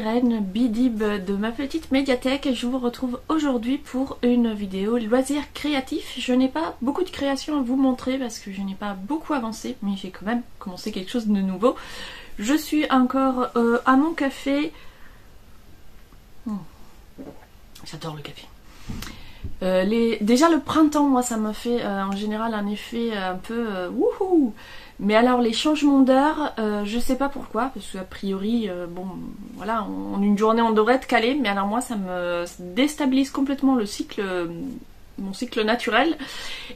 Karen Bidib de ma petite médiathèque. Je vous retrouve aujourd'hui pour une vidéo loisirs créatifs. Je n'ai pas beaucoup de créations à vous montrer parce que je n'ai pas beaucoup avancé, mais j'ai quand même commencé quelque chose de nouveau. Je suis encore à mon café. J'adore le café. Déjà le printemps, moi ça me fait en général un effet un peu wouhou. Mais alors les changements d'heure, je sais pas pourquoi, parce qu'a priori, bon voilà, en une journée on devrait être calé, mais alors moi ça me déstabilise complètement le cycle, mon cycle naturel,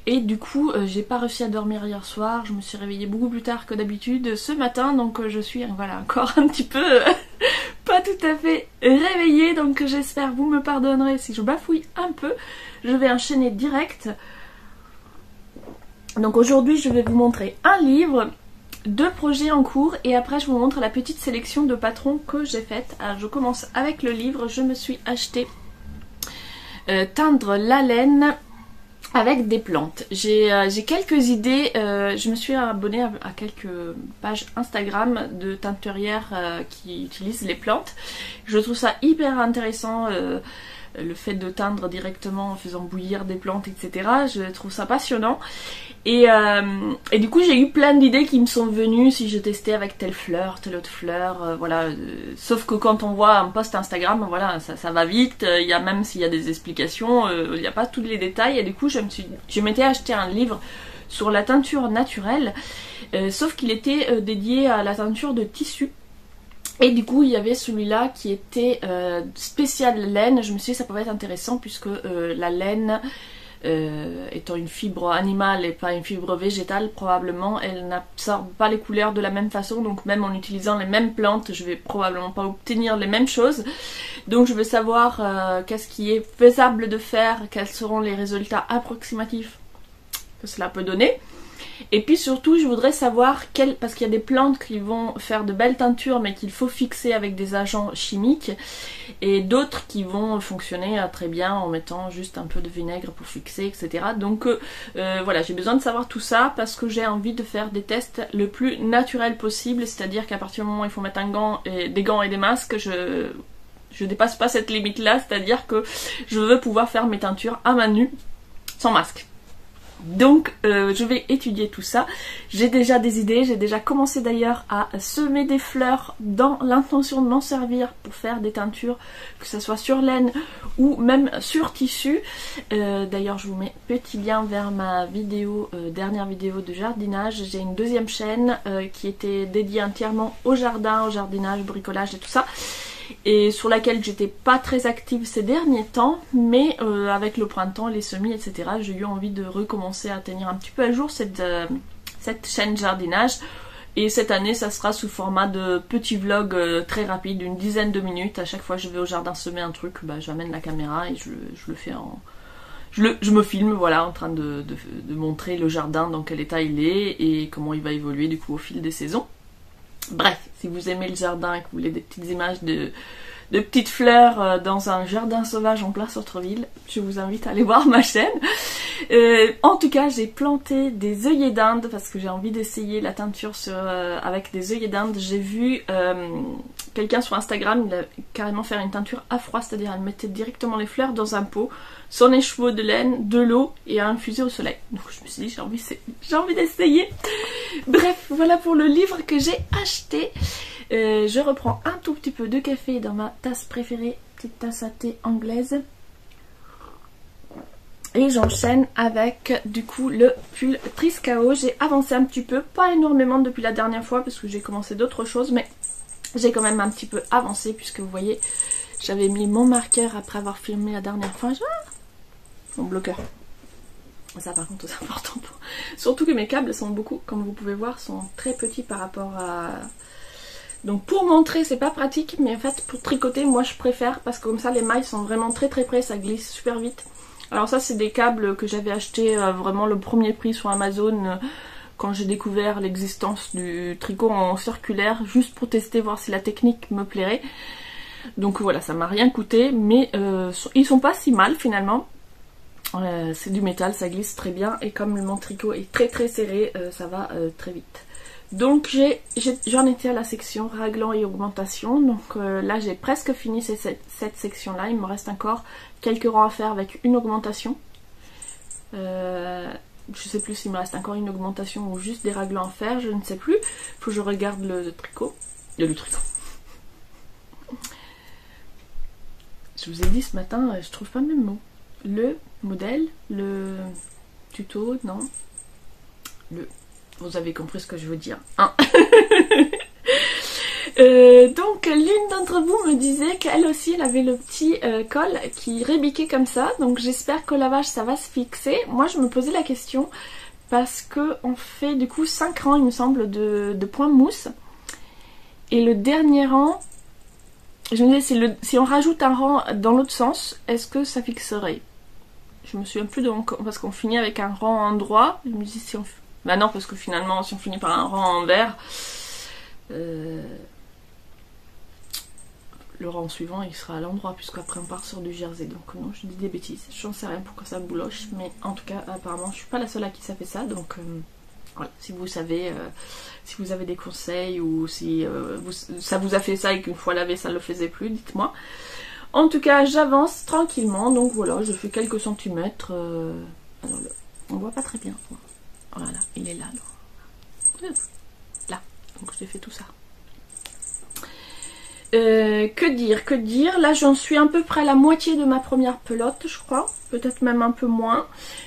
et du coup j'ai pas réussi à dormir hier soir, je me suis réveillée beaucoup plus tard que d'habitude ce matin, donc je suis voilà encore un petit peu pas tout à fait réveillée, donc j'espère vous me pardonnerez si je bafouille un peu. Je vais enchaîner direct. Donc aujourd'hui je vais vous montrer un livre, 2 projets en cours et après je vous montre la petite sélection de patrons que j'ai faite. Alors je commence avec le livre, je me suis acheté Teindre la laine avec des plantes. J'ai quelques idées, je me suis abonnée à quelques pages Instagram de teinturières qui utilisent les plantes. Je trouve ça hyper intéressant. Le fait de teindre directement en faisant bouillir des plantes, etc. Je trouve ça passionnant. Et du coup j'ai eu plein d'idées qui me sont venues si je testais avec telle fleur, telle autre fleur, voilà. Sauf que quand on voit un post Instagram, voilà, ça va vite, il y a même s'il y a des explications, il n'y a pas tous les détails. Et du coup je m'étais acheté un livre sur la teinture naturelle, sauf qu'il était dédié à la teinture de tissu. Et du coup il y avait celui-là qui était spécial laine. Je me suis dit ça pouvait être intéressant puisque la laine étant une fibre animale et pas une fibre végétale, probablement elle n'absorbe pas les couleurs de la même façon, donc même en utilisant les mêmes plantes je vais probablement pas obtenir les mêmes choses. Donc je veux savoir qu'est-ce qui est faisable de faire, quels seront les résultats approximatifs que cela peut donner. Et puis surtout je voudrais savoir parce qu'il y a des plantes qui vont faire de belles teintures mais qu'il faut fixer avec des agents chimiques, et d'autres qui vont fonctionner très bien en mettant juste un peu de vinaigre pour fixer, etc. Donc voilà, j'ai besoin de savoir tout ça parce que j'ai envie de faire des tests le plus naturel possible, c'est-à-dire qu'à partir du moment où il faut mettre des gants et des masques, je dépasse pas cette limite là, c'est-à-dire que je veux pouvoir faire mes teintures à main nue sans masque. Donc je vais étudier tout ça. J'ai déjà des idées, j'ai déjà commencé d'ailleurs à semer des fleurs dans l'intention de m'en servir pour faire des teintures, que ce soit sur laine ou même sur tissu. D'ailleurs je vous mets petit lien vers ma vidéo, dernière vidéo de jardinage. J'ai une deuxième chaîne qui était dédiée entièrement au jardin, au jardinage, au bricolage et tout ça, et sur laquelle j'étais pas très active ces derniers temps, mais avec le printemps, les semis, etc., j'ai eu envie de recommencer à tenir un petit peu à jour cette chaîne jardinage. Et cette année ça sera sous format de petits vlogs très rapides, une dizaine de minutes. À chaque fois que je vais au jardin semer un truc, bah, j'amène la caméra et je le fais en... Je me filme, voilà, en train de montrer le jardin, dans quel état il est et comment il va évoluer du coup au fil des saisons. Bref, si vous aimez le jardin et que vous voulez des petites images de petites fleurs dans un jardin sauvage en plein centre-ville, je vous invite à aller voir ma chaîne. En tout cas, j'ai planté des œillets d'Inde parce que j'ai envie d'essayer la teinture avec des œillets d'Inde. J'ai vu quelqu'un sur Instagram, il a carrément fait une teinture à froid, c'est-à-dire elle mettait directement les fleurs dans un pot, son écheveau de laine, de l'eau et à infuser au soleil. Donc je me suis dit j'ai envie d'essayer. Bref, voilà pour le livre que j'ai acheté. Je reprends un tout petit peu de café dans ma tasse préférée, petite tasse à thé anglaise. Et j'enchaîne avec du coup le pull Triskao. J'ai avancé un petit peu, pas énormément depuis la dernière fois parce que j'ai commencé d'autres choses, mais j'ai quand même un petit peu avancé puisque vous voyez, j'avais mis mon marqueur après avoir filmé la dernière fois. Mon bloqueur. Ça par contre c'est important. Surtout que mes câbles sont comme vous pouvez voir, sont très petits par rapport à... Donc pour montrer c'est pas pratique, mais en fait pour tricoter moi je préfère parce que comme ça les mailles sont vraiment très très près, ça glisse super vite. Alors ça c'est des câbles que j'avais acheté vraiment le premier prix sur Amazon quand j'ai découvert l'existence du tricot en circulaire, juste pour tester, voir si la technique me plairait. Donc voilà, ça m'a rien coûté, mais ils sont pas si mal finalement. C'est du métal, ça glisse très bien et comme mon tricot est très très serré, ça va très vite. Donc j'en étais à la section raglan et augmentation. Donc là j'ai presque fini cette section là. Il me reste encore quelques rangs à faire avec une augmentation. Je sais plus s'il me reste encore une augmentation ou juste des raglans à faire, je ne sais plus. Faut que je regarde le tricot. Le tricot. Je vous ai dit ce matin, je trouve pas le même mot. Le modèle, le tuto, non. Vous avez compris ce que je veux dire. Hein. Donc l'une d'entre vous me disait qu'elle aussi elle avait le petit col qui rébiquait comme ça. Donc j'espère qu'au lavage ça va se fixer. Moi je me posais la question parce que on fait du coup 5 rangs il me semble de points mousse. Et le dernier rang, je me disais si on rajoute un rang dans l'autre sens, est-ce que ça fixerait? Je me souviens plus parce qu'on finit avec un rang en droit. Je me dis si on... Bah non parce que finalement si on finit par un rang en vert... le rang suivant il sera à l'endroit puisqu'après on part sur du jersey, donc non je dis des bêtises, j'en sais rien pourquoi ça bouloche, mais en tout cas apparemment je suis pas la seule à qui ça fait ça, donc voilà, si vous savez, si vous avez des conseils ou si ça vous a fait ça et qu'une fois lavé ça ne le faisait plus, dites-moi. En tout cas j'avance tranquillement, donc voilà je fais quelques centimètres, alors on voit pas très bien, voilà il est là, là, donc j'ai fait tout ça. Que dire, là j'en suis à peu près à la moitié de ma première pelote je crois, peut-être même un peu moins.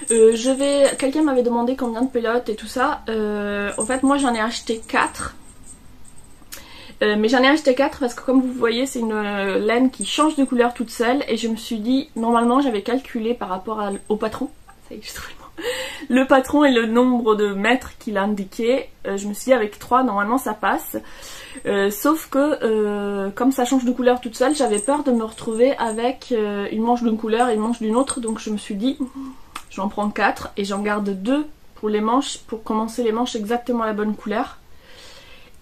Quelqu'un m'avait demandé combien de pelotes et tout ça, en fait moi j'en ai acheté 4. Mais j'en ai acheté 4 parce que comme vous voyez c'est une laine qui change de couleur toute seule et je me suis dit, normalement j'avais calculé par rapport au patron, ça y est j'ai trouvé le patron et le nombre de mètres qu'il a indiqué, je me suis dit avec 3 normalement ça passe. Sauf que comme ça change de couleur toute seule, j'avais peur de me retrouver avec une manche d'une couleur et une manche d'une autre, donc je me suis dit j'en prends 4 et j'en garde 2 pour les manches, pour commencer les manches exactement à la bonne couleur.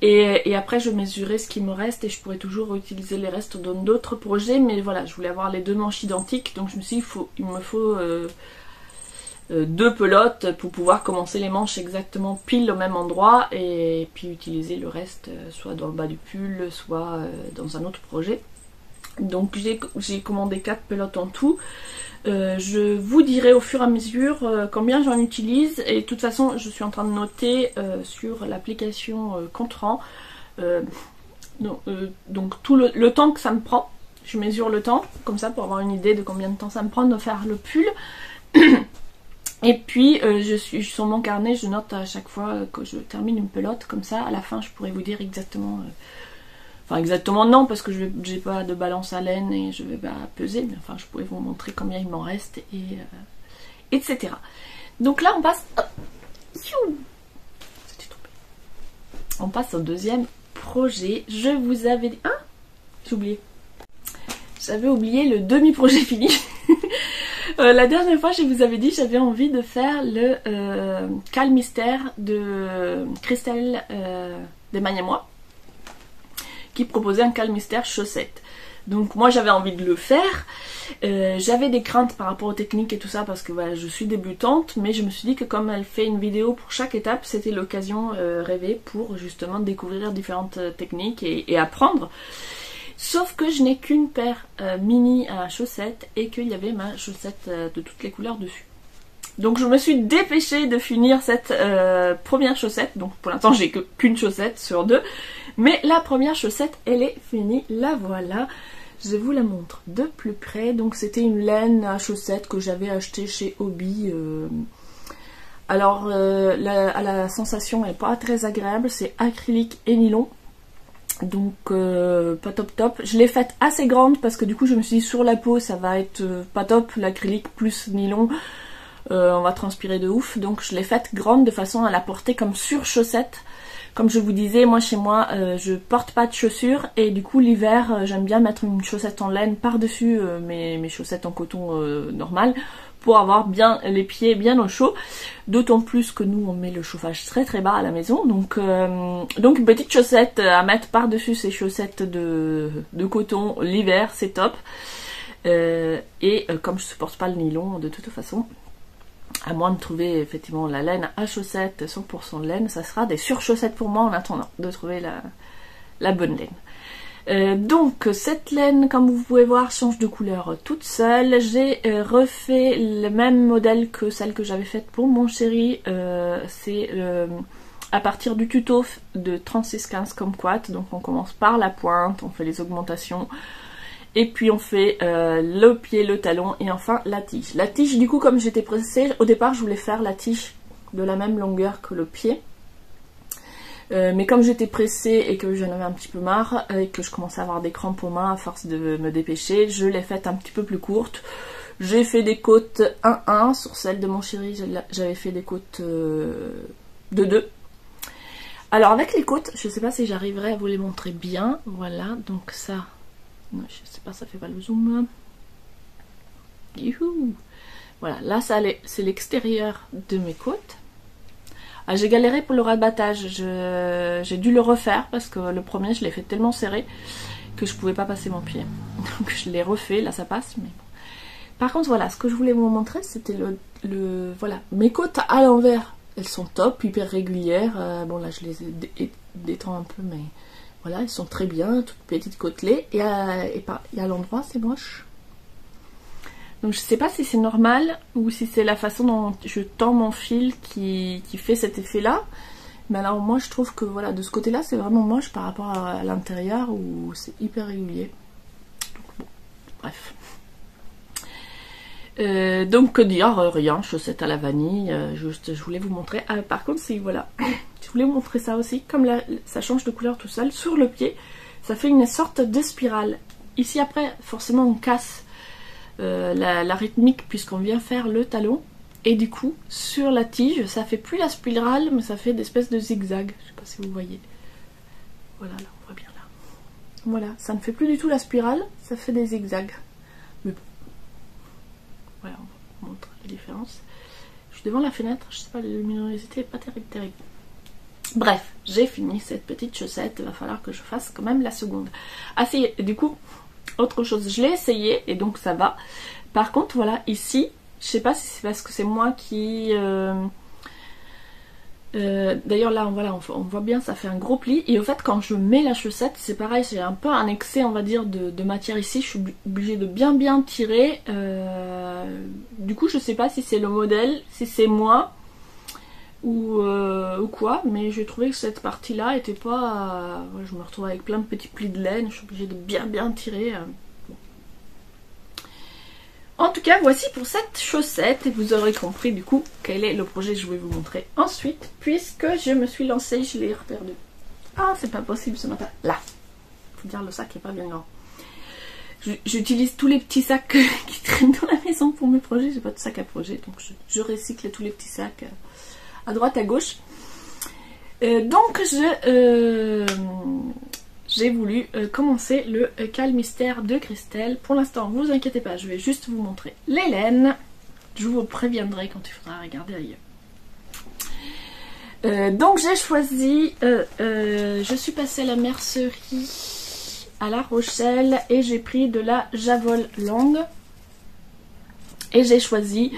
Et après je mesurerai ce qui me reste et je pourrais toujours utiliser les restes dans d'autres projets, mais voilà je voulais avoir les 2 manches identiques, donc je me suis dit il me faut 2 pelotes pour pouvoir commencer les manches exactement pile au même endroit et puis utiliser le reste soit dans le bas du pull soit dans un autre projet. Donc j'ai commandé 4 pelotes en tout. Je vous dirai au fur et à mesure combien j'en utilise et de toute façon je suis en train de noter sur l'application Contrant donc tout le temps que ça me prend. Je mesure le temps comme ça pour avoir une idée de combien de temps ça me prend de faire le pull. Et puis sur mon carnet je note à chaque fois que je termine une pelote, comme ça à la fin je pourrais vous dire exactement, enfin exactement non parce que j'ai pas de balance à laine et je vais pas peser, mais enfin je pourrais vous montrer combien il m'en reste et etc. Donc là on passe, on passe au deuxième projet. Je vous avais dit, j'ai oublié, j'avais oublié le demi-projet fini. La dernière fois je vous avais dit j'avais envie de faire le Cal Mystère de Christelle Desmagnes et moi qui proposait un Cal Mystère chaussette. Donc moi j'avais envie de le faire, j'avais des craintes par rapport aux techniques et tout ça parce que voilà, je suis débutante, mais je me suis dit que comme elle fait une vidéo pour chaque étape, c'était l'occasion rêvée pour justement découvrir différentes techniques et apprendre. Sauf que je n'ai qu'une paire mini à chaussettes et qu'il y avait ma chaussette de toutes les couleurs dessus. Donc je me suis dépêchée de finir cette première chaussette. Donc pour l'instant j'ai qu'une chaussette sur 2. Mais la première chaussette elle est finie, la voilà. Je vous la montre de plus près. Donc c'était une laine à chaussettes que j'avais achetée chez Hobby. Alors la sensation n'est pas très agréable, c'est acrylique et nylon. Donc pas top. Je l'ai faite assez grande parce que du coup je me suis dit sur la peau ça va être pas top, l'acrylique plus nylon on va transpirer de ouf, donc je l'ai faite grande de façon à la porter comme sur chaussette. Comme je vous disais, moi chez moi je porte pas de chaussures et du coup l'hiver j'aime bien mettre une chaussette en laine par dessus mes chaussettes en coton normal pour avoir bien les pieds bien au chaud, d'autant plus que nous on met le chauffage très très bas à la maison, donc une petite chaussette à mettre par dessus ces chaussettes de coton l'hiver c'est top. Comme je supporte pas le nylon de toute façon, À moins de trouver effectivement la laine à chaussettes 100% laine, ça sera des surchaussettes pour moi en attendant de trouver la bonne laine. Donc cette laine, comme vous pouvez voir, change de couleur toute seule. J'ai refait le même modèle que celle que j'avais faite pour mon chéri. C'est à partir du tuto de 3615 Kumquat. Donc on commence par la pointe, on fait les augmentations. Et puis on fait le pied, le talon et enfin la tige. La tige, du coup, comme j'étais pressée, au départ je voulais faire la tige de la même longueur que le pied. Mais comme j'étais pressée et que j'en avais un petit peu marre et que je commençais à avoir des crampes aux mains à force de me dépêcher, je l'ai faite un petit peu plus courte. J'ai fait des côtes 1-1 sur celle de mon chéri, j'avais fait des côtes 2-2. Alors avec les côtes, je ne sais pas si j'arriverai à vous les montrer bien. Voilà, donc ça... Non, je sais pas, ça fait pas le zoom. Youhou. Voilà, là c'est l'extérieur de mes côtes. Ah, j'ai galéré pour le rabattage, j'ai dû le refaire parce que le premier je l'ai fait tellement serré que je pouvais pas passer mon pied. Donc je l'ai refait, là ça passe. Mais bon. Par contre voilà, ce que je voulais vous montrer c'était voilà, mes côtes à l'envers, elles sont top, hyper régulières. Bon là je les détends un peu mais... Voilà, elles sont très bien, toutes petites côtelées. Et à l'endroit, c'est moche. Donc je sais pas si c'est normal ou si c'est la façon dont je tends mon fil qui fait cet effet-là. Mais alors moi, je trouve que voilà, de ce côté-là, c'est vraiment moche par rapport à l'intérieur où c'est hyper régulier. Donc bon, bref. Donc que dire, rien, chaussettes à la vanille, juste je voulais vous montrer. Ah, par contre, si voilà, je voulais vous montrer ça aussi, comme ça change de couleur tout seul, sur le pied, ça fait une sorte de spirale. Ici après, forcément on casse la rythmique puisqu'on vient faire le talon, et du coup, sur la tige, ça fait plus la spirale, mais ça fait des espèces de zigzags, je sais pas si vous voyez. Voilà, là, on voit bien là. Voilà, ça ne fait plus du tout la spirale, ça fait des zigzags. Mais bon. Voilà, on vous montre les différences. Je suis devant la fenêtre, je sais pas, la luminosité n'est pas terrible. Bref, j'ai fini cette petite chaussette, il va falloir que je fasse quand même la seconde. Ah si, du coup, autre chose, je l'ai essayé et donc ça va. Par contre, voilà, ici, je sais pas si c'est parce que c'est moi qui... D'ailleurs là voilà, on voit bien, ça fait un gros pli, et au fait quand je mets la chaussette c'est pareil, j'ai un peu un excès on va dire de matière ici, je suis obligée de bien tirer. Du coup je sais pas si c'est le modèle, si c'est moi ou quoi, mais j'ai trouvé que cette partie là était pas... je me retrouve avec plein de petits plis de laine, je suis obligée de bien tirer. En tout cas, voici pour cette chaussette, et vous aurez compris du coup quel est le projet que je vais vous montrer ensuite, puisque je me suis lancée, je l'ai reperdu. Ah, c'est pas possible ce matin. Là, faut dire le sac est pas bien grand. J'utilise tous les petits sacs qui traînent dans la maison pour mes projets, j'ai pas de sac à projet, donc je recycle tous les petits sacs à droite, à gauche. Donc j'ai voulu commencer le Cal Mystère de Christelle. Pour l'instant, vous inquiétez pas, je vais juste vous montrer les laines. Je vous préviendrai quand il faudra regarder ailleurs. Donc j'ai choisi, je suis passée à la mercerie à La Rochelle et j'ai pris de la Javol Longue. Et j'ai choisi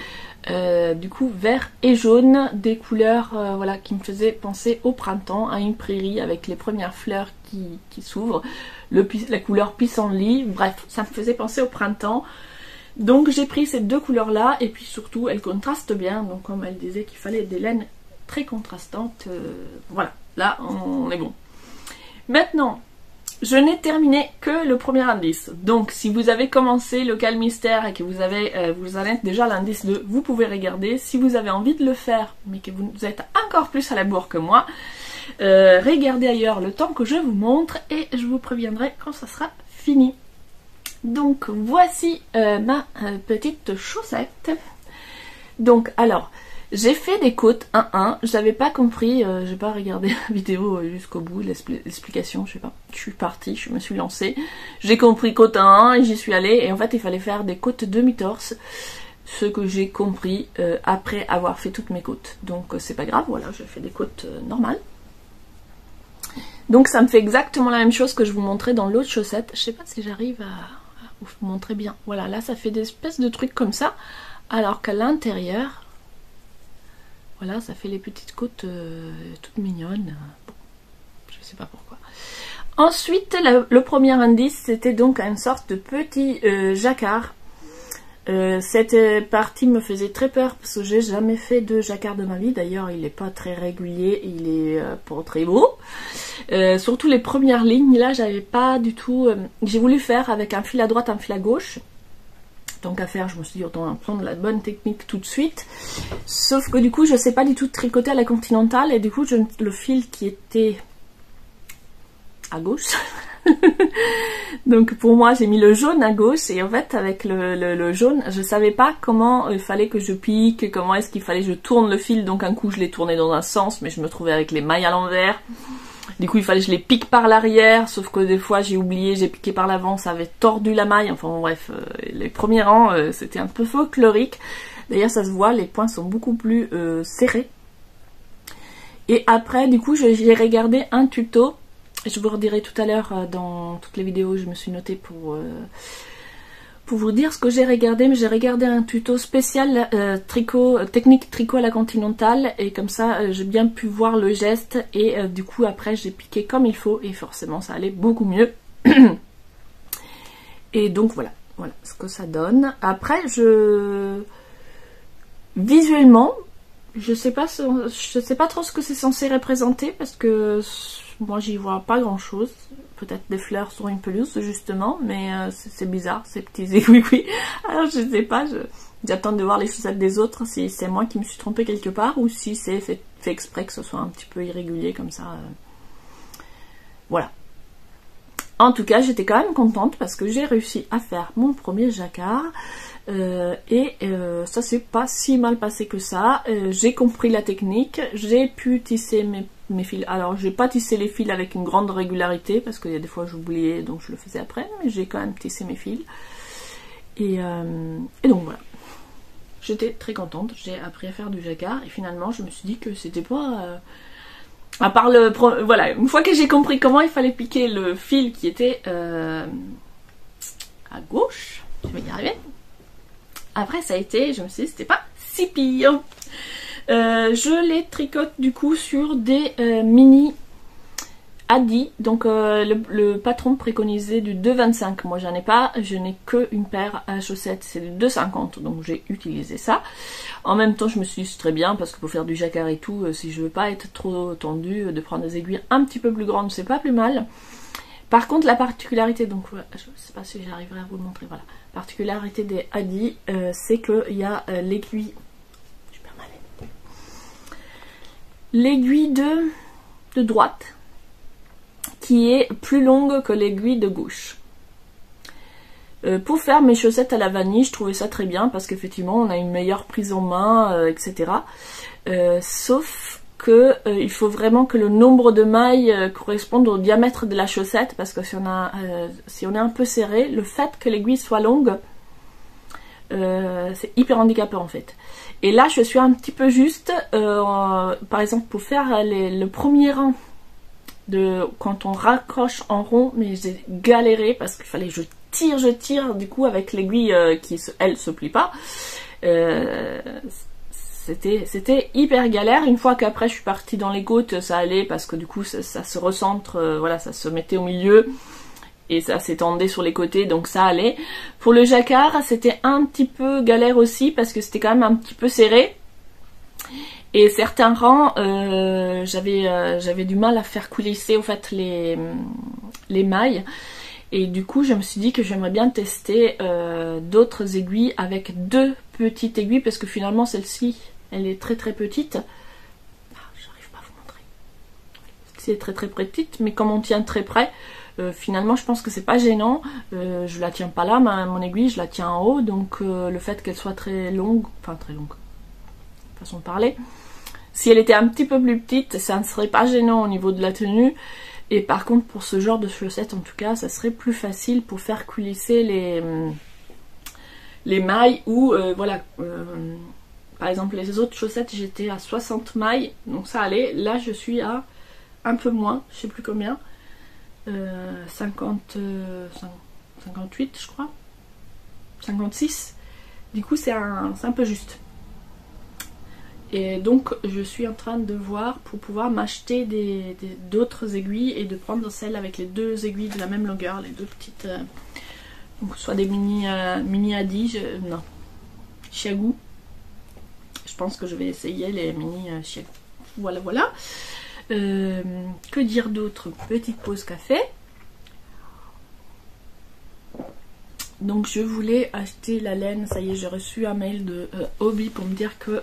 du coup vert et jaune, des couleurs voilà, qui me faisaient penser au printemps, à une prairie avec les premières fleurs qui s'ouvrent, la couleur pissenlit, bref, ça me faisait penser au printemps. Donc j'ai pris ces deux couleurs là, et puis surtout elles contrastent bien, donc comme elle disait qu'il fallait des laines très contrastantes, voilà, là on est bon. Maintenant, je n'ai terminé que le premier indice. Donc si vous avez commencé le Cal Mystère et que vous en êtes déjà à l'indice 2, vous pouvez regarder. Si vous avez envie de le faire, mais que vous êtes encore plus à la bourre que moi, regardez ailleurs le temps que je vous montre et je vous préviendrai quand ça sera fini. Donc voici ma petite chaussette. Donc alors... j'ai fait des côtes 1-1, j'avais pas compris, j'ai pas regardé la vidéo jusqu'au bout, l'explication, je sais pas. Je suis partie, je me suis lancée, j'ai compris côte 1 et j'y suis allée, et en fait il fallait faire des côtes demi-torse, ce que j'ai compris après avoir fait toutes mes côtes. Donc c'est pas grave, voilà, j'ai fait des côtes normales. Donc ça me fait exactement la même chose que je vous montrais dans l'autre chaussette, je sais pas si j'arrive à vous montrer bien. Voilà, là ça fait des espèces de trucs comme ça, alors qu'à l'intérieur... Voilà, ça fait les petites côtes toutes mignonnes. Bon, je sais pas pourquoi. Ensuite, le premier indice, c'était donc une sorte de petit jacquard. Cette partie me faisait très peur parce que j'ai jamais fait de jacquard de ma vie. D'ailleurs, il n'est pas très régulier, il est pas très beau. Surtout les premières lignes, là, j'avais pas du tout... j'ai voulu faire avec un fil à droite, un fil à gauche. Donc à faire, je me suis dit autant prendre la bonne technique tout de suite. Sauf que du coup, je sais pas du tout tricoter à la continentale et du coup, le fil qui était à gauche. Donc pour moi, j'ai mis le jaune à gauche et en fait, avec le jaune, je savais pas comment il fallait que je pique, comment est-ce qu'il fallait que je tourne le fil. Donc un coup, je l'ai tourné dans un sens, mais je me trouvais avec les mailles à l'envers. Du coup, il fallait que je les pique par l'arrière, sauf que des fois, j'ai oublié, j'ai piqué par l'avant, ça avait tordu la maille. Enfin bon, bref, les premiers rangs, c'était un peu folklorique. D'ailleurs, ça se voit, les points sont beaucoup plus serrés. Et après, du coup, j'ai regardé un tuto. Je vous redirai tout à l'heure dans toutes les vidéos, je me suis notée pour vous dire ce que j'ai regardé, mais j'ai regardé un tuto spécial technique tricot à la continentale et comme ça j'ai bien pu voir le geste et du coup après j'ai piqué comme il faut et forcément ça allait beaucoup mieux. Et donc voilà ce que ça donne. Après visuellement je sais pas trop ce que c'est censé représenter parce que moi j'y vois pas grand chose. Peut-être des fleurs sur une pelouse justement, mais c'est bizarre ces petits aiguilles. Alors je sais pas, j'attends de voir les chaussettes des autres si c'est moi qui me suis trompée quelque part ou si c'est fait exprès que ce soit un petit peu irrégulier comme ça. Voilà. En tout cas, j'étais quand même contente parce que j'ai réussi à faire mon premier jacquard. Ça s'est pas si mal passé que ça. J'ai compris la technique, j'ai pu tisser mes fils. Alors j'ai pas tissé les fils avec une grande régularité parce qu'il y a des fois j'oubliais donc je le faisais après, mais j'ai quand même tissé mes fils. Et donc voilà. J'étais très contente, j'ai appris à faire du jacquard et finalement je me suis dit que c'était pas... à part voilà, une fois que j'ai compris comment il fallait piquer le fil qui était à gauche, je vais y arriver. Après ça a été, je me suis dit c'était pas si pire. Je les tricote du coup sur des mini Adi. Donc le patron préconisait du 2,25. Moi j'en ai pas, je n'ai que une paire à chaussettes, c'est du 2,50. Donc j'ai utilisé ça. En même temps je me suis dit c'est très bien parce que pour faire du jacquard et tout, si je veux pas être trop tendue, de prendre des aiguilles un petit peu plus grandes, c'est pas plus mal. Par contre la particularité, donc je sais pas si j'arriverai à vous le montrer, voilà. Particularité des Adi, c'est qu'il y a l'aiguille, l'aiguille de droite qui est plus longue que l'aiguille de gauche. Pour faire mes chaussettes à la vanille, je trouvais ça très bien parce qu'effectivement on a une meilleure prise en main, etc. Sauf que il faut vraiment que le nombre de mailles corresponde au diamètre de la chaussette parce que si on est un peu serré, le fait que l'aiguille soit longue, c'est hyper handicapant en fait. Et là je suis un petit peu juste, par exemple pour faire le premier rang, quand on raccroche en rond, mais j'ai galéré parce qu'il fallait que je tire du coup avec l'aiguille qui elle se plie pas. C'était hyper galère. Une fois qu'après je suis partie dans les côtes, ça allait parce que du coup ça se recentre, voilà, ça se mettait au milieu et ça s'étendait sur les côtés, donc ça allait. Pour le jacquard, c'était un petit peu galère aussi parce que c'était quand même un petit peu serré. Et certains rangs, j'avais du mal à faire coulisser en fait les mailles. Et du coup, je me suis dit que j'aimerais bien tester d'autres aiguilles avec deux petites aiguilles parce que finalement celle-ci, elle est très très petite. J'arrive pas à vous montrer. Celle-ci est très très petite, mais comme on tient très près, finalement je pense que c'est pas gênant. Je la tiens pas là, mon aiguille, je la tiens en haut, donc le fait qu'elle soit très longue, façon de parler. Si elle était un petit peu plus petite, ça ne serait pas gênant au niveau de la tenue. Et par contre, pour ce genre de chaussettes, en tout cas, ça serait plus facile pour faire coulisser les mailles ou voilà. Par exemple, les autres chaussettes, j'étais à 60 mailles, donc ça allait. Là, je suis à un peu moins, je sais plus combien. 58, je crois. 56. Du coup, c'est un peu juste. Et donc je suis en train de voir pour pouvoir m'acheter d'autres aiguilles et de prendre celles avec les 2 aiguilles de la même longueur, les 2 petites, donc soit des mini Adi, non, Chiagou. Je pense que je vais essayer les mini Chiagou. Voilà, voilà. Que dire d'autre? Petite pause café. Donc je voulais acheter la laine, ça y est, j'ai reçu un mail de Hobby pour me dire que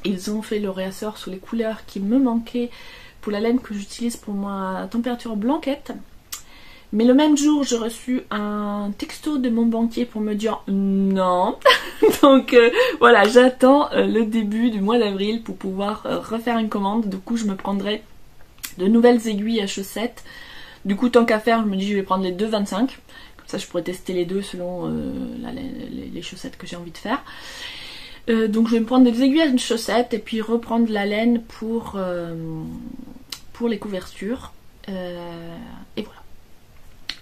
ils ont fait le réassort sur les couleurs qui me manquaient pour la laine que j'utilise pour ma température blanquette. Mais le même jour, j'ai reçu un texto de mon banquier pour me dire non. Donc voilà, j'attends le début du mois d'avril pour pouvoir refaire une commande. Du coup, je me prendrai de nouvelles aiguilles à chaussettes. Du coup, tant qu'à faire, je me dis je vais prendre les 2,25. Comme ça, je pourrais tester les deux selon les chaussettes que j'ai envie de faire. Donc je vais me prendre des aiguilles à chaussettes et puis reprendre la laine pour les couvertures. Et voilà.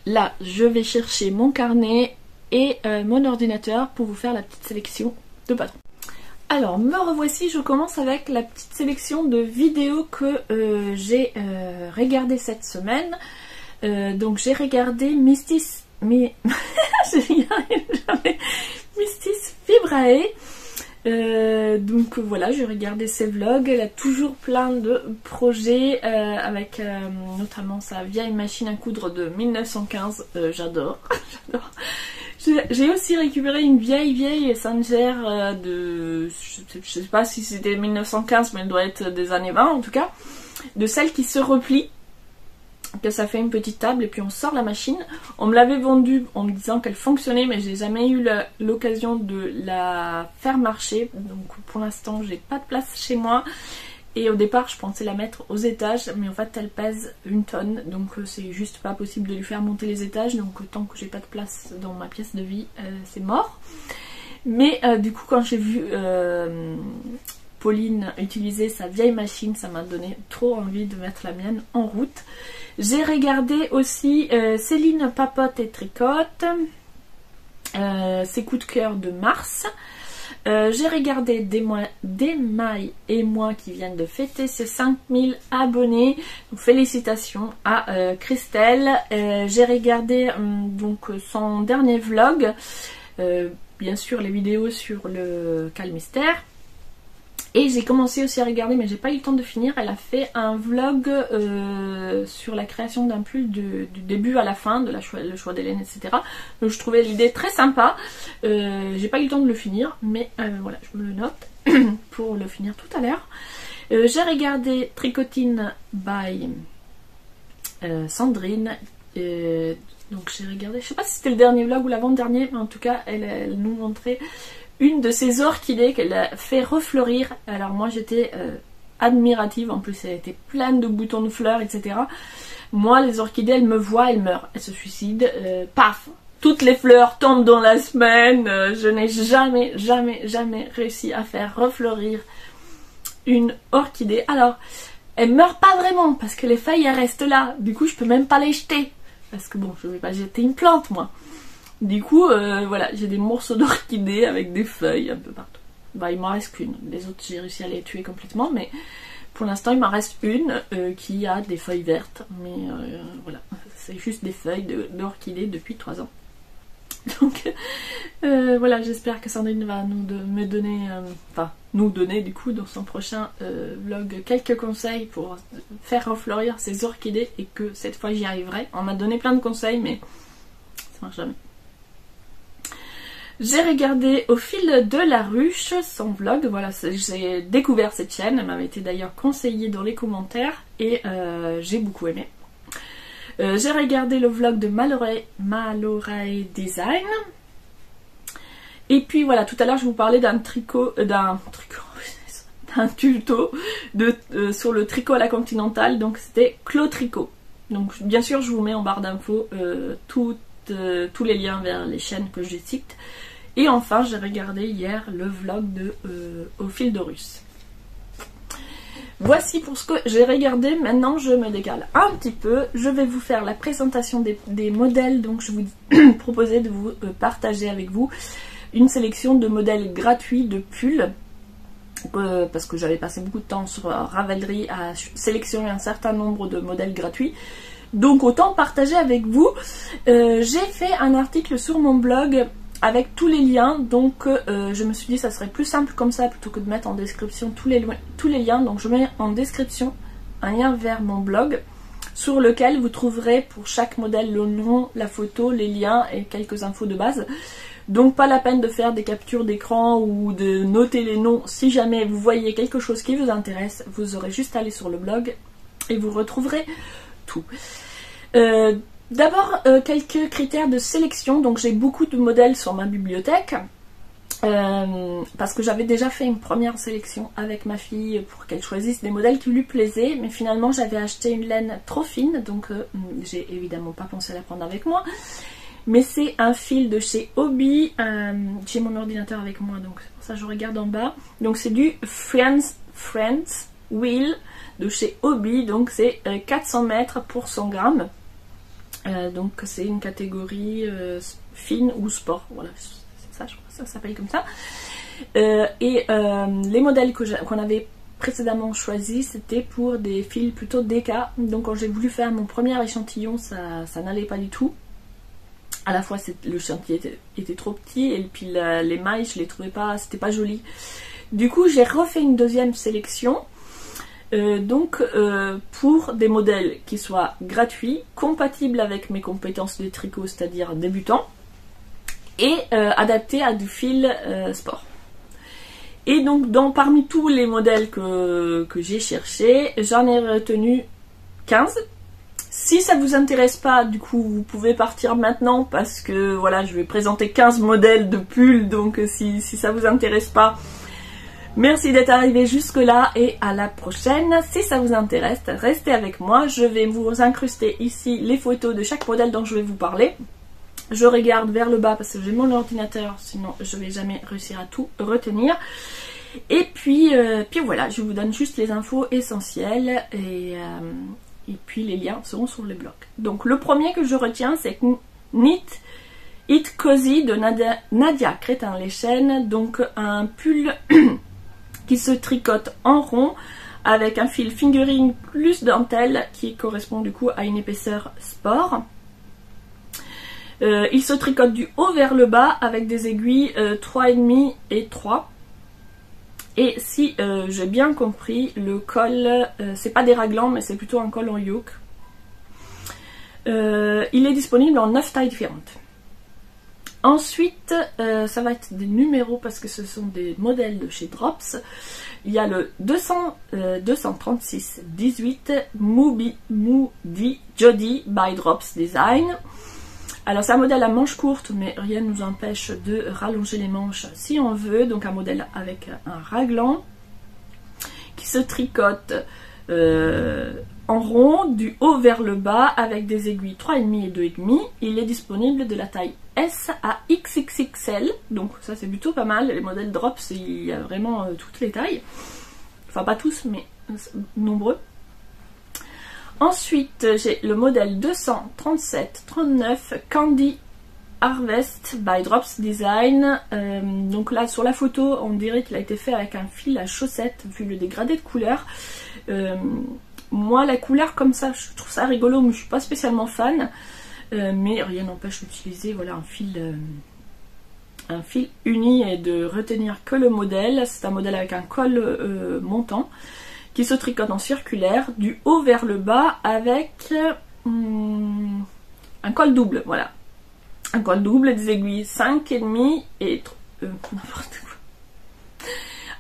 Là, je vais chercher mon carnet et mon ordinateur pour vous faire la petite sélection de patrons. Alors, me revoici, je commence avec la petite sélection de vidéos que j'ai regardées cette semaine. Donc j'ai regardé Mystis Fibrae. Donc voilà, j'ai regardé ses vlogs. Elle a toujours plein de projets avec notamment sa vieille machine à coudre de 1915. J'adore. J'adore. J'ai aussi récupéré une vieille Sanger de... Je sais pas si c'était 1915, mais elle doit être des années 20 en tout cas. De celle qui se replie. Que ça fait une petite table et puis on sort la machine. On me l'avait vendue en me disant qu'elle fonctionnait, mais j'ai jamais eu l'occasion de la faire marcher. Donc pour l'instant, j'ai pas de place chez moi. Et au départ, je pensais la mettre aux étages, mais en fait, elle pèse 1 tonne. Donc c'est juste pas possible de lui faire monter les étages. Donc tant que j'ai pas de place dans ma pièce de vie, c'est mort. Mais du coup, quand j'ai vu Pauline utiliser sa vieille machine, ça m'a donné trop envie de mettre la mienne en route. J'ai regardé aussi Céline Papote et Tricote, ses coups de cœur de mars. J'ai regardé Desmailles et moi qui viennent de fêter ses 5000 abonnés. Donc, félicitations à Christelle. J'ai regardé donc son dernier vlog, bien sûr les vidéos sur le Calmystère. Et j'ai commencé aussi à regarder, mais j'ai pas eu le temps de finir. Elle a fait un vlog sur la création d'un pull du début à la fin, de le choix des laines, etc. Donc je trouvais l'idée très sympa. J'ai pas eu le temps de le finir, mais voilà, je me le note pour le finir tout à l'heure. J'ai regardé Tricotine by Sandrine. Donc j'ai regardé, je sais pas si c'était le dernier vlog ou l'avant-dernier, mais en tout cas elle nous montrait une de ces orchidées qu'elle a fait refleurir. Alors moi j'étais admirative, en plus elle était pleine de boutons de fleurs, etc. Moi les orchidées, elles me voient, elles meurent, elles se suicident, paf, toutes les fleurs tombent dans la semaine. Je n'ai jamais réussi à faire refleurir une orchidée. Alors elles meurent pas vraiment parce que les feuilles elles restent là, du coup je peux même pas les jeter parce que bon, je vais pas jeter une plante moi. Du coup, voilà, j'ai des morceaux d'orchidées avec des feuilles un peu partout. Bah, il m'en reste qu'une. Les autres, j'ai réussi à les tuer complètement, mais pour l'instant, il m'en reste une qui a des feuilles vertes. Mais voilà, c'est juste des feuilles d'orchidées depuis 3 ans. Donc, voilà, j'espère que Sandrine va me donner, enfin, nous donner du coup dans son prochain vlog quelques conseils pour faire refleurir ces orchidées et que cette fois j'y arriverai. On m'a donné plein de conseils, mais ça marche jamais. J'ai regardé Au fil de la ruche, son vlog, voilà, j'ai découvert cette chaîne, elle m'avait été d'ailleurs conseillée dans les commentaires et j'ai beaucoup aimé. J'ai regardé le vlog de Malorae Design. Et puis voilà, tout à l'heure je vous parlais d'un tuto sur le tricot à la continentale, donc c'était Clotricot. Donc bien sûr je vous mets en barre d'infos tous les liens vers les chaînes que je cite. Et enfin, j'ai regardé hier le vlog de Au fil de russe. Voici pour ce que j'ai regardé. Maintenant, je me décale un petit peu. Je vais vous faire la présentation des modèles. Donc, je vous proposais de vous partager avec vous une sélection de modèles gratuits de pulls parce que j'avais passé beaucoup de temps sur Ravelry à sélectionner un certain nombre de modèles gratuits. Donc autant partager avec vous. J'ai fait un article sur mon blog avec tous les liens, donc je me suis dit ça serait plus simple comme ça plutôt que de mettre en description tous les liens. Donc je mets en description un lien vers mon blog sur lequel vous trouverez pour chaque modèle le nom, la photo, les liens et quelques infos de base. Donc pas la peine de faire des captures d'écran ou de noter les noms. Si jamais vous voyez quelque chose qui vous intéresse, vous aurez juste à aller sur le blog et vous retrouverez tout. D'abord quelques critères de sélection. Donc j'ai beaucoup de modèles sur ma bibliothèque parce que j'avais déjà fait une première sélection avec ma fille pour qu'elle choisisse des modèles qui lui plaisaient, mais finalement j'avais acheté une laine trop fine, donc j'ai évidemment pas pensé à la prendre avec moi. Mais c'est un fil de chez Hobbii, j'ai mon ordinateur avec moi donc c'est pour ça que je regarde en bas. Donc c'est du Friends Wheel de chez Hobbii, donc c'est 400 mètres pour 100 grammes. Donc c'est une catégorie fine ou sport, voilà, c'est ça, je crois que ça s'appelle comme ça. Les modèles qu'on avait précédemment choisis, c'était pour des fils plutôt DK. Donc quand j'ai voulu faire mon premier échantillon, ça n'allait pas du tout. À la fois le chantier était trop petit et puis les mailles je les trouvais pas, c'était pas joli. Du coup j'ai refait une deuxième sélection pour des modèles qui soient gratuits, compatibles avec mes compétences de tricot, c'est-à-dire débutant, et adaptés à du fil sport. Et donc parmi tous les modèles que j'ai cherchés, j'en ai retenu 15. Si ça vous intéresse pas, du coup, vous pouvez partir maintenant parce que voilà, je vais présenter 15 modèles de pulls, donc si ça vous intéresse pas, merci d'être arrivé jusque là et à la prochaine. Si ça vous intéresse, restez avec moi, je vais vous incruster ici les photos de chaque modèle dont je vais vous parler. Je regarde vers le bas parce que j'ai mon ordinateur, sinon je vais jamais réussir à tout retenir. Et puis voilà, je vous donne juste les infos essentielles et puis les liens seront sur le blog. Donc le premier que je retiens, c'est Knit It Cozy de Nadia Crétin-Leschène. Donc un pull qui se tricote en rond avec un fil fingering plus dentelle qui correspond du coup à une épaisseur sport. Il se tricote du haut vers le bas avec des aiguilles 3,5 et 3. Et si j'ai bien compris, le col, c'est pas des raglans, mais c'est plutôt un col en yoke. Il est disponible en 9 tailles différentes. Ensuite, ça va être des numéros parce que ce sont des modèles de chez Drops. Il y a le 236 18 Moody Jody by Drops Design. Alors c'est un modèle à manches courtes, mais rien ne nous empêche de rallonger les manches si on veut. Donc un modèle avec un raglan qui se tricote en rond du haut vers le bas avec des aiguilles 3,5 et 2,5. Il est disponible de la taille S à XXXL, donc ça c'est plutôt pas mal. Les modèles Drops, il y a vraiment toutes les tailles, enfin pas tous mais nombreux. Ensuite, j'ai le modèle 237-39 Candy Harvest by Drops Design. Donc là, sur la photo, on dirait qu'il a été fait avec un fil à chaussettes, vu le dégradé de couleur. Moi, la couleur comme ça, je trouve ça rigolo, mais je suis pas spécialement fan. Mais rien n'empêche d'utiliser voilà, un fil uni et de retenir que le modèle. C'est un modèle avec un col montant, qui se tricote en circulaire du haut vers le bas avec un col double, voilà. Un col double, des aiguilles 5,5 et n'importe quoi.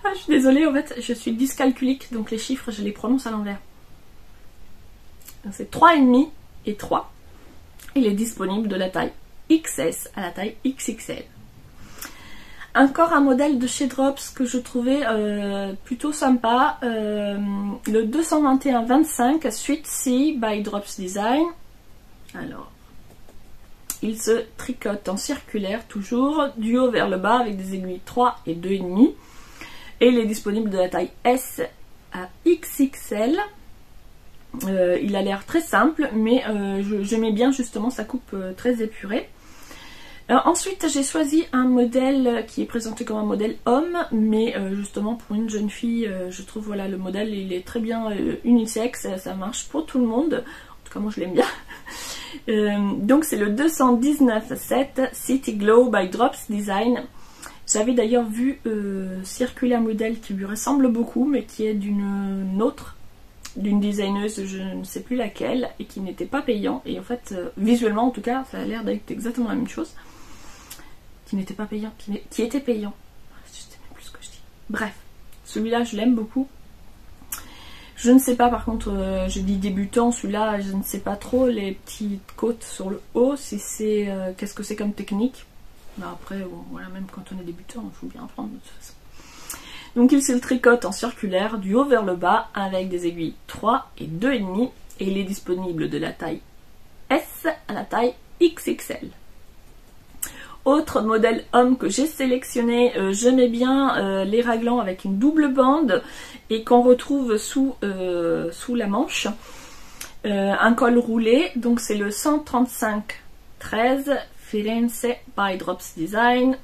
Ah, je suis désolée, en fait, je suis dyscalculique, donc les chiffres, je les prononce à l'envers. C'est 3,5 et 3. Il est disponible de la taille XS à la taille XXL. Encore un modèle de chez Drops que je trouvais plutôt sympa, le 221-25 Sweet Sea by Drops Design. Alors, il se tricote en circulaire toujours, du haut vers le bas avec des aiguilles 3 et 2,5. Et il est disponible de la taille S à XXL. Il a l'air très simple, mais j'aimais bien justement sa coupe très épurée. Ensuite, j'ai choisi un modèle qui est présenté comme un modèle homme, mais justement pour une jeune fille, je trouve voilà le modèle il est très bien unisexe, ça marche pour tout le monde. En tout cas, moi je l'aime bien. Donc c'est le 219-7 City Glow by Drops Design. J'avais d'ailleurs vu circuler un modèle qui lui ressemble beaucoup, mais qui est d'une designeuse, je ne sais plus laquelle, et qui n'était pas payant. Et en fait, visuellement en tout cas, ça a l'air d'être exactement la même chose. Qui n'était pas payant, qui était payant. Je sais même plus ce que je dis. Bref, celui-là je l'aime beaucoup. Je ne sais pas par contre, je dis débutant, celui-là je ne sais pas trop les petites côtes sur le haut, si c'est qu'est-ce que c'est comme technique. Mais après, bon, voilà, même quand on est débutant, il faut bien apprendre de toute façon. Donc il se tricote en circulaire du haut vers le bas avec des aiguilles 3 et 2,5 et il est disponible de la taille S à la taille XXL. Autre modèle homme que j'ai sélectionné, j'aimais bien les raglans avec une double bande et qu'on retrouve sous la manche. Un col roulé, donc c'est le 135-13 Firenze by Drops Design.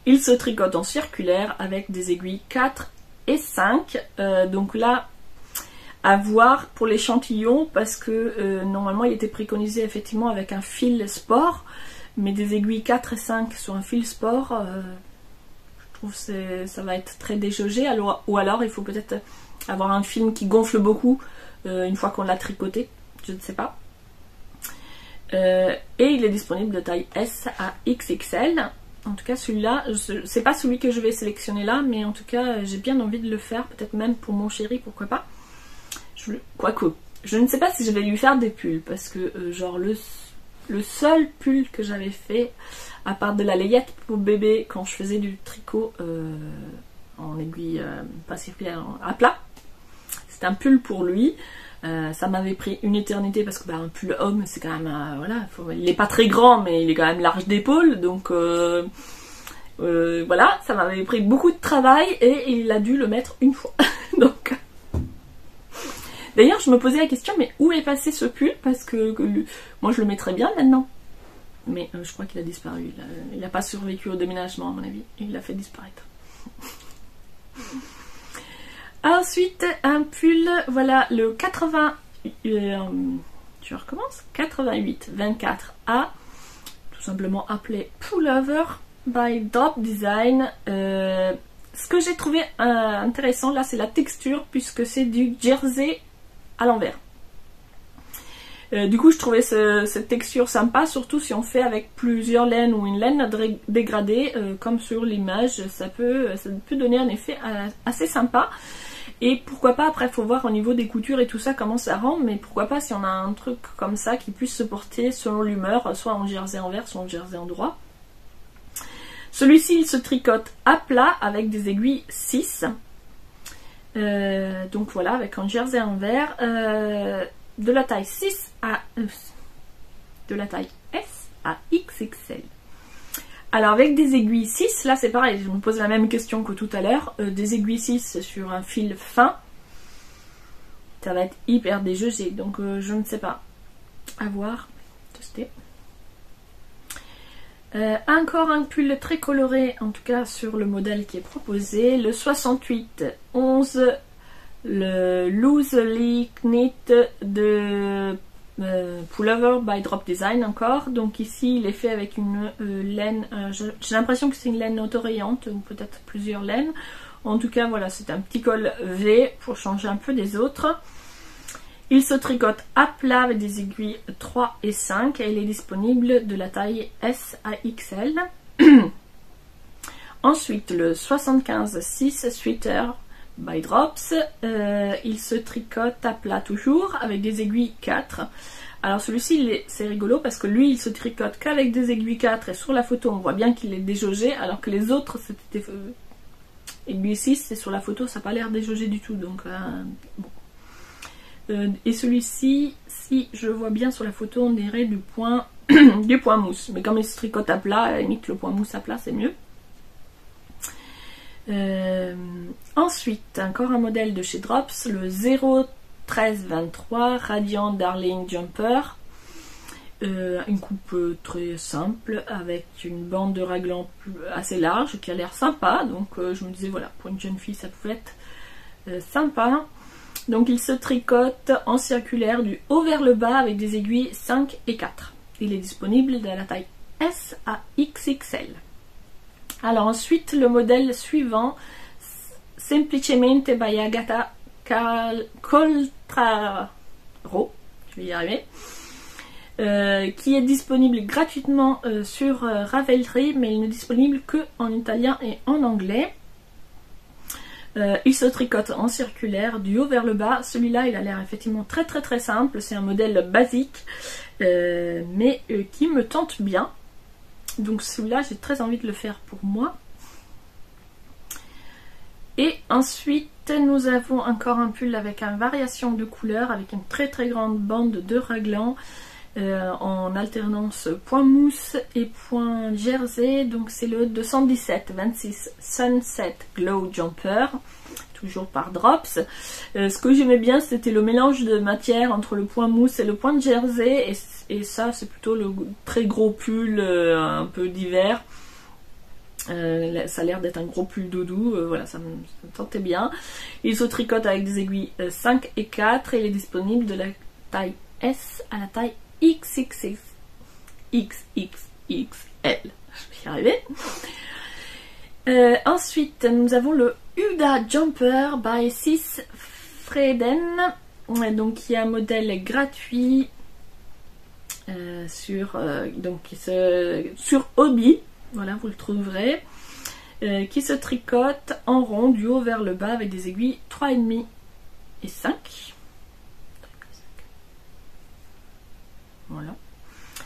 Il se tricote en circulaire avec des aiguilles 4 et 5. Donc là, à voir pour l'échantillon parce que normalement il était préconisé effectivement avec un fil sport. Mais des aiguilles 4 et 5 sur un fil sport, je trouve que ça va être très déjaugé. Ou alors il faut peut-être avoir un film qui gonfle beaucoup une fois qu'on l'a tricoté, je ne sais pas. Et il est disponible de taille S à XXL. En tout cas celui-là, c'est pas celui que je vais sélectionner là, mais en tout cas j'ai bien envie de le faire, peut-être même pour mon chéri, pourquoi pas. Quoique, je ne sais pas si je vais lui faire des pulls, parce que genre le seul pull que j'avais fait, à part de la layette pour bébé quand je faisais du tricot en aiguille, pas circulaire, à plat, c'était un pull pour lui. Ça m'avait pris une éternité parce que un pull homme c'est quand même, voilà, il n'est pas très grand mais il est quand même large d'épaule, donc voilà, ça m'avait pris beaucoup de travail et il a dû le mettre une fois. Donc d'ailleurs, je me posais la question, mais où est passé ce pull? Parce que moi, je le mettrais bien maintenant. Mais je crois qu'il a disparu. Il n'a pas survécu au déménagement, à mon avis. Il l'a fait disparaître. Ensuite, un pull, voilà, le 80... je recommence. 88-24A, tout simplement appelé Pullover by Drop Design. Ce que j'ai trouvé intéressant, là, c'est la texture, puisque c'est du jersey à l'envers. Du coup je trouvais cette texture sympa, surtout si on fait avec plusieurs laines ou une laine dégradée comme sur l'image, ça peut donner un effet assez sympa. Et pourquoi pas, après il faut voir au niveau des coutures et tout ça comment ça rend, mais pourquoi pas si on a un truc comme ça qui puisse se porter selon l'humeur, soit en jersey envers, soit en jersey endroit. Celui-ci il se tricote à plat avec des aiguilles 6. Donc voilà, avec un jersey envers de la taille 6 à de la taille S à XXL. Alors avec des aiguilles 6, là c'est pareil, je me pose la même question que tout à l'heure. Des aiguilles 6 sur un fil fin, ça va être hyper déjaugé, donc je ne sais pas. À voir, tester. Encore un pull très coloré, en tout cas sur le modèle qui est proposé, le 68-11, le Loosely Knit de Pullover by Drop Design encore. Donc ici il est fait avec une laine, j'ai l'impression que c'est une laine autorayante ou peut-être plusieurs laines. En tout cas voilà, c'est un petit col V pour changer un peu des autres. Il se tricote à plat avec des aiguilles 3 et 5 et il est disponible de la taille S à XL. Ensuite le 75-6 Sweater by Drops, il se tricote à plat toujours avec des aiguilles 4. Alors celui-ci c'est rigolo parce que lui il se tricote qu'avec des aiguilles 4 et sur la photo on voit bien qu'il est déjaugé, alors que les autres c'était aiguille 6 et sur la photo ça n'a pas l'air déjaugé du tout, donc bon. Et celui-ci, si je vois bien sur la photo, on dirait du point mousse. Mais comme il se tricote à plat, à la limite le point mousse à plat c'est mieux. Ensuite, encore un modèle de chez Drops, le 01323 Radiant Darling Jumper. Une coupe très simple avec une bande de raglan assez large qui a l'air sympa. Donc je me disais voilà, pour une jeune fille ça pouvait être sympa. Donc il se tricote en circulaire du haut vers le bas avec des aiguilles 5 et 4. Il est disponible de la taille S à XXL. Alors ensuite le modèle suivant, Semplicemente by Agatha Coltraro, je vais y arriver, qui est disponible gratuitement sur Ravelry, mais il n'est disponible que en italien et en anglais. Il se tricote en circulaire du haut vers le bas. Celui-là il a l'air effectivement très simple, c'est un modèle basique mais qui me tente bien. Donc celui-là j'ai très envie de le faire pour moi. Et ensuite nous avons encore un pull avec une variation de couleurs, avec une très grande bande de raglan en alternance point mousse et point jersey. Donc c'est le 217-26 Sunset Glow Jumper, toujours par Drops. Ce que j'aimais bien c'était le mélange de matière entre le point mousse et le point jersey, et ça c'est plutôt le très gros pull un peu d'hiver. Ça a l'air d'être un gros pull doudou, voilà, ça me tentait bien. Il se tricote avec des aiguilles 5 et 4 et il est disponible de la taille S à la taille XXL. Je vais y arriver. Ensuite, nous avons le Huda Jumper by Sis Freden, donc qui est un modèle gratuit sur Hobby. Voilà, vous le trouverez. Qui se tricote en rond du haut vers le bas avec des aiguilles 3,5 et 5. Voilà.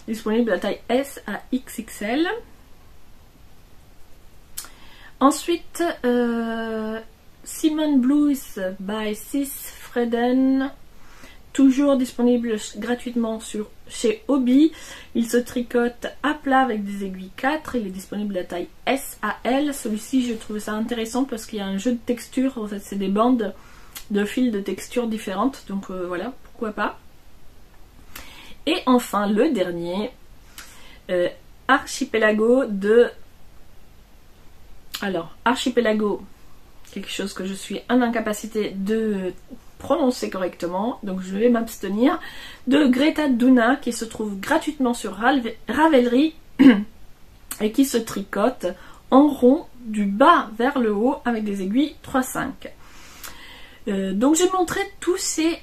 Disponible de la taille S à XXL. Ensuite, Simon Blues by Sis Freden. Toujours disponible gratuitement chez Hobby. Il se tricote à plat avec des aiguilles 4. Il est disponible de la taille S à L. Celui-ci, je trouve ça intéressant parce qu'il y a un jeu de texture. En fait, c'est des bandes de fils de texture différentes. Donc voilà, pourquoi pas. Et enfin, le dernier, Archipelago de... Alors, Archipelago, quelque chose que je suis en incapacité de prononcer correctement, donc je vais m'abstenir, de Greta Duna, qui se trouve gratuitement sur Ravelry et qui se tricote en rond du bas vers le haut avec des aiguilles 3,5. Donc j'ai montré tous ces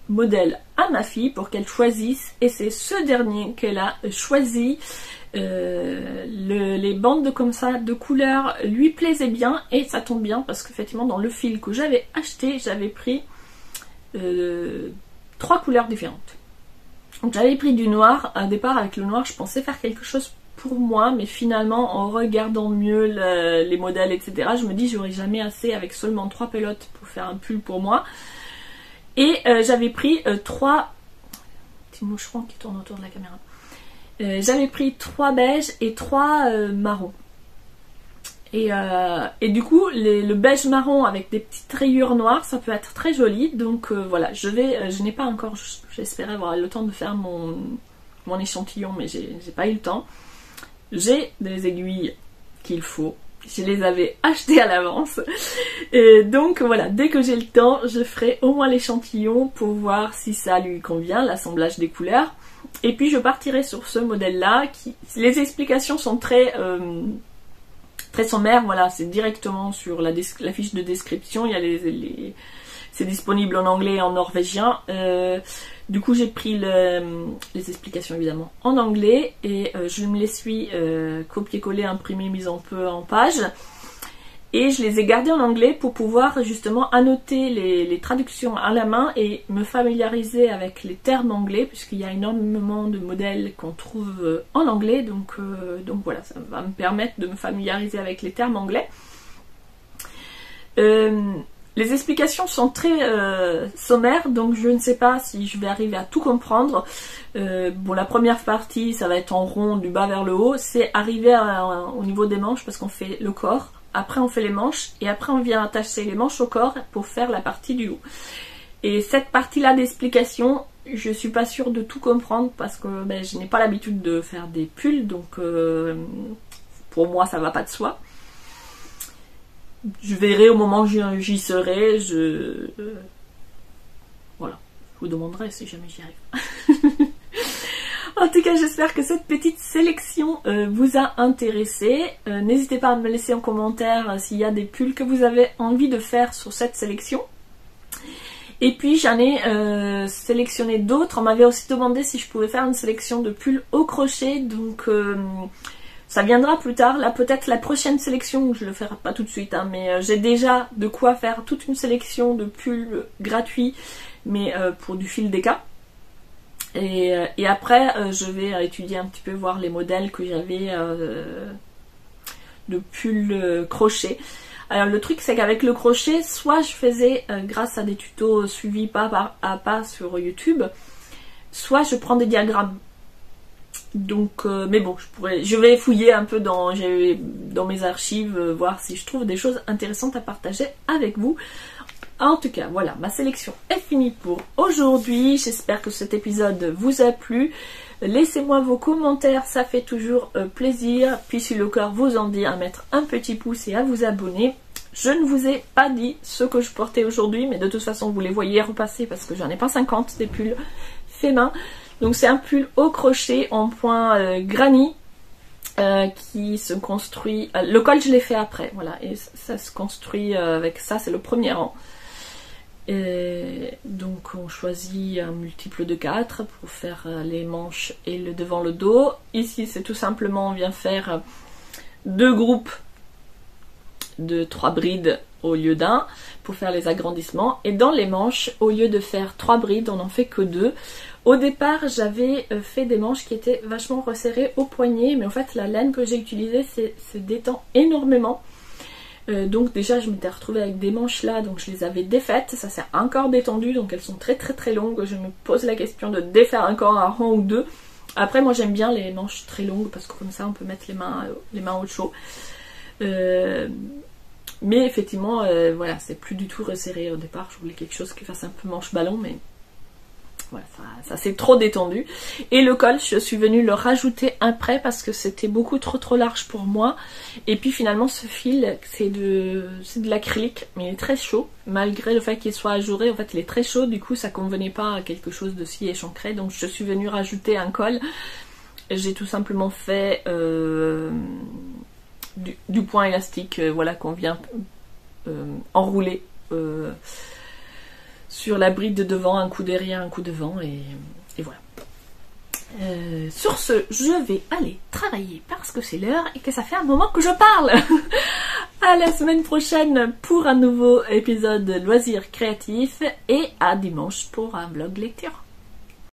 modèles à ma fille pour qu'elle choisisse, et c'est ce dernier qu'elle a choisi. Les bandes comme ça de couleurs lui plaisaient bien, et ça tombe bien parce qu'effectivement dans le fil que j'avais acheté j'avais pris 3 couleurs différentes. Donc j'avais pris du noir. Au départ avec le noir je pensais faire quelque chose pour moi, mais finalement en regardant mieux les modèles etc, je me dis j'aurais jamais assez avec seulement 3 pelotes pour faire un pull pour moi. Et j'avais pris 3 petits moucherons qui tournent autour de la caméra. J'avais pris 3 beiges et 3 marrons. Et du coup, le beige marron avec des petites rayures noires, ça peut être très joli. Donc voilà, je n'ai pas encore, j'espérais avoir le temps de faire mon échantillon, mais j'ai pas eu le temps. J'ai des aiguilles qu'il faut. Je les avais achetées à l'avance. Donc voilà, dès que j'ai le temps, je ferai au moins l'échantillon pour voir si ça lui convient, l'assemblage des couleurs. Et puis je partirai sur ce modèle là, les explications sont très sommaires, voilà, c'est directement sur la fiche de description, il y a c'est disponible en anglais et en norvégien. Du coup j'ai pris les explications évidemment en anglais, et je me les suis copier-coller, imprimées, mises en page. Et je les ai gardés en anglais pour pouvoir justement annoter les traductions à la main et me familiariser avec les termes anglais, puisqu'il y a énormément de modèles qu'on trouve en anglais. Donc voilà, ça va me permettre de me familiariser avec les termes anglais. Les explications sont très sommaires, donc je ne sais pas si je vais arriver à tout comprendre. Bon, la première partie, ça va être en rond du bas vers le haut. C'est arriver au niveau des manches, parce qu'on fait le corps. Après on fait les manches, et après on vient attacher les manches au corps pour faire la partie du haut. Et cette partie là d'explication, je suis pas sûre de tout comprendre parce que je n'ai pas l'habitude de faire des pulls, donc pour moi ça va pas de soi. Je verrai au moment où j'y serai, voilà, je vous demanderai si jamais j'y arrive. En tout cas, j'espère que cette petite sélection vous a intéressé. N'hésitez pas à me laisser en commentaire s'il y a des pulls que vous avez envie de faire sur cette sélection. Et puis j'en ai sélectionné d'autres. On m'avait aussi demandé si je pouvais faire une sélection de pulls au crochet. Donc ça viendra plus tard. Là peut-être la prochaine sélection, je le ferai pas tout de suite, hein, mais j'ai déjà de quoi faire toute une sélection de pulls gratuits, mais pour du fil DK. Et après, je vais étudier un petit peu, voir les modèles que j'avais de pulls crochet. Alors le truc, c'est qu'avec le crochet, soit je faisais grâce à des tutos suivis pas à pas sur YouTube, soit je prends des diagrammes. Donc, mais bon, je vais fouiller un peu dans mes archives, voir si je trouve des choses intéressantes à partager avec vous. En tout cas, voilà, ma sélection est finie pour aujourd'hui. J'espère que cet épisode vous a plu. Laissez-moi vos commentaires, ça fait toujours plaisir. Puis si le cœur vous en dit, à mettre un petit pouce et à vous abonner. Je ne vous ai pas dit ce que je portais aujourd'hui, mais de toute façon vous les voyez repasser parce que j'en ai pas 50 des pulls fait main. Donc c'est un pull au crochet en point granny. Qui se construit... le col je l'ai fait après, voilà, et ça se construit avec ça, c'est le premier rang. Et donc on choisit un multiple de 4 pour faire les manches et le devant, le dos. Ici c'est tout simplement, on vient faire 2 groupes de 3 brides au lieu d'un pour faire les agrandissements. Et dans les manches, au lieu de faire 3 brides, on n'en fait que 2. Au départ, j'avais fait des manches qui étaient vachement resserrées au poignet, mais en fait la laine que j'ai utilisée se détend énormément. Donc déjà je m'étais retrouvée avec des manches là, donc je les avais défaites, ça s'est encore détendu, donc elles sont très longues. Je me pose la question de défaire encore un rang ou 2. Après moi j'aime bien les manches très longues parce que comme ça on peut mettre les mains au chaud. Mais effectivement voilà, c'est plus du tout resserré au départ. Je voulais quelque chose qui fasse un peu manche ballon, mais voilà, ça s'est trop détendu. Et le col, je suis venue le rajouter après parce que c'était beaucoup trop large pour moi. Et puis finalement ce fil, c'est de l'acrylique, mais il est très chaud. Malgré le fait qu'il soit ajouré, en fait il est très chaud, du coup ça convenait pas à quelque chose de si échancré. Donc je suis venue rajouter un col. J'ai tout simplement fait du point élastique, voilà, qu'on vient enrouler sur la bride de devant, un coup derrière, un coup devant, et voilà. Sur ce, je vais aller travailler parce que c'est l'heure et que ça fait un moment que je parle. À la semaine prochaine pour un nouveau épisode de Loisirs Créatifs et à dimanche pour un vlog lecture.